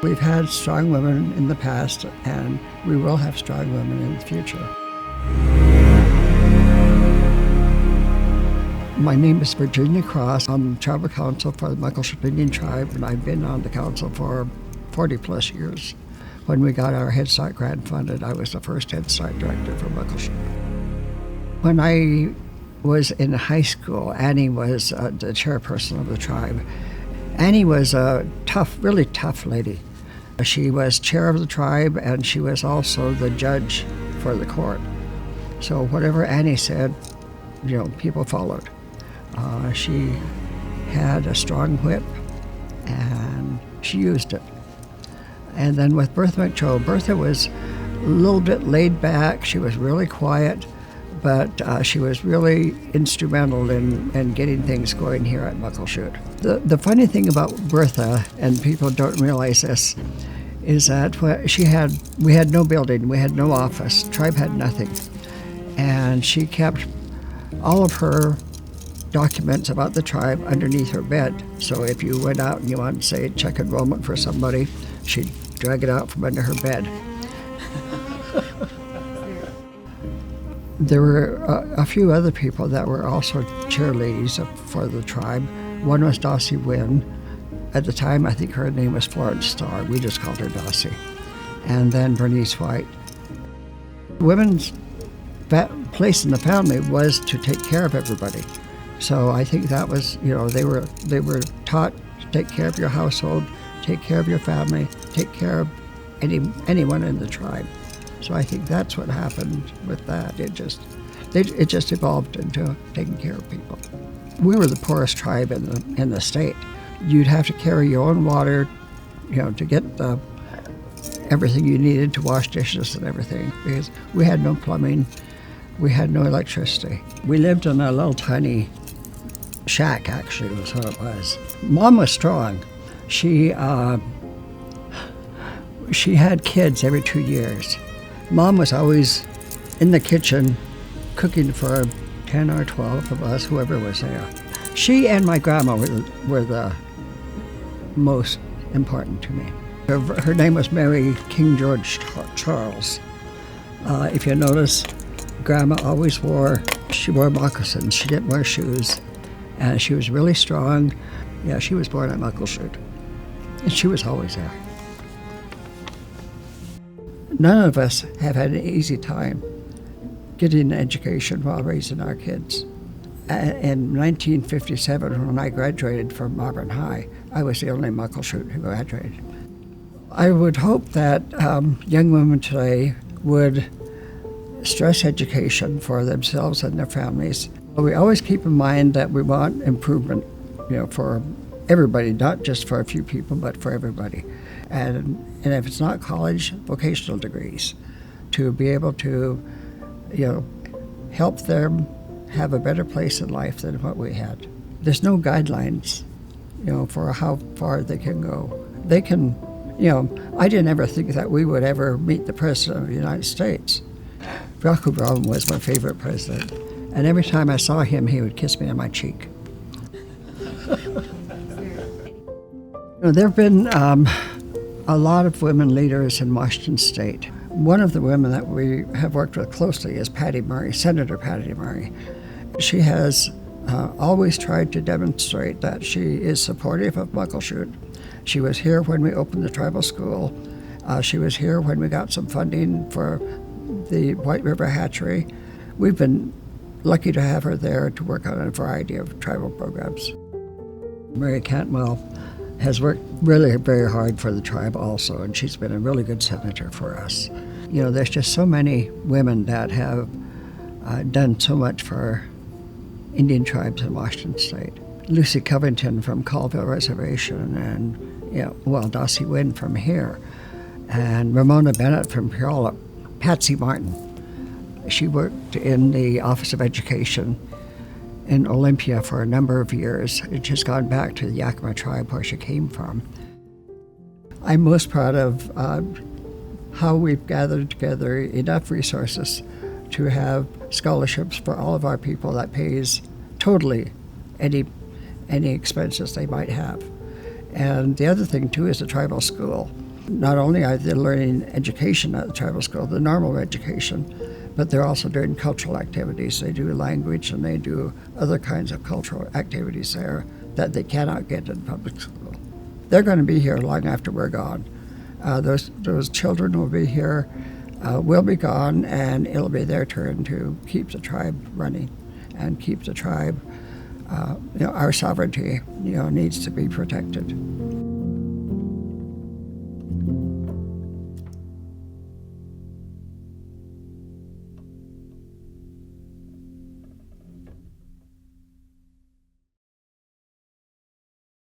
We've had strong women in the past, and we will have strong women in the future. My name is Virginia Cross. I'm tribal council for the Muckleshoot Indian tribe, and I've been on the council for 40 plus years. When we got our Head Start grant funded, I was the first Head Start director for Muckleshoot. When I was in high school, Annie was the chairperson of the tribe. Annie was a tough, really tough lady. She was chair of the tribe, and she was also the judge for the court. So whatever Annie said, people followed. She had a strong whip, and she used it. And then with Bertha McCho, Bertha was a little bit laid back. She was really quiet, but she was really instrumental in getting things going here at Muckleshoot. The funny thing about Bertha, and people don't realize this, is that we had no building, we had no office, tribe had nothing. And she kept all of her documents about the tribe underneath her bed. So if you went out and you wanted to say check enrollment for somebody, she'd drag it out from under her bed. There were a few other people that were also cheerleaders for the tribe. One was Dossie Wynn. At the time, I think her name was Florence Starr. We just called her Dossie. And then Bernice White. Women's place in the family was to take care of everybody. So I think that was, they were taught to take care of your household, take care of your family, take care of anyone in the tribe. So I think that's what happened with that. It just evolved into taking care of people. We were the poorest tribe in the state. You'd have to carry your own water, to get everything you needed to wash dishes and everything, because we had no plumbing, we had no electricity. We lived in a little tiny shack, actually, was what it was. Mom was strong. She had kids every 2 years. Mom was always in the kitchen cooking for 10 or 12 of us, whoever was there. She and my grandma were the most important to me. Her name was Mary King George Charles. If you notice, Grandma always wore moccasins. She didn't wear shoes. And she was really strong. Yeah, she was born at Muckleshoot. And she was always there. None of us have had an easy time getting an education while raising our kids. In 1957, when I graduated from Auburn High, I was the only Muckleshoot who graduated. I would hope that young women today would stress education for themselves and their families. We always keep in mind that we want improvement, for everybody, not just for a few people, but for everybody. And if it's not college, vocational degrees, to be able to, help them have a better place in life than what we had. There's no guidelines, for how far they can go. They can, I didn't ever think that we would ever meet the President of the United States. Barack Obama was my favorite president. And every time I saw him, he would kiss me on my cheek. There have been a lot of women leaders in Washington State. One of the women that we have worked with closely is Patty Murray, Senator Patty Murray. She has always tried to demonstrate that she is supportive of Muckleshoot. She was here when we opened the tribal school. She was here when we got some funding for the White River Hatchery. We've been lucky to have her there to work on a variety of tribal programs. Mary Cantwell has worked really very hard for the tribe also, and she's been a really good senator for us. There's just so many women that have done so much for Indian tribes in Washington State. Lucy Covington from Colville Reservation, and Dossie Wynn from here, and Ramona Bennett from Puyallup, Patsy Martin. She worked in the Office of Education in Olympia for a number of years. She's gone back to the Yakima tribe where she came from. I'm most proud of how we've gathered together enough resources to have scholarships for all of our people that pays totally any expenses they might have. And the other thing too is the tribal school. Not only are they learning education at the tribal school, the normal education, but they're also doing cultural activities. They do language and they do other kinds of cultural activities there that they cannot get in public school. They're going to be here long after we're gone. Those children will be here, we'll be gone, and it'll be their turn to keep the tribe running and keep the tribe, our sovereignty, needs to be protected.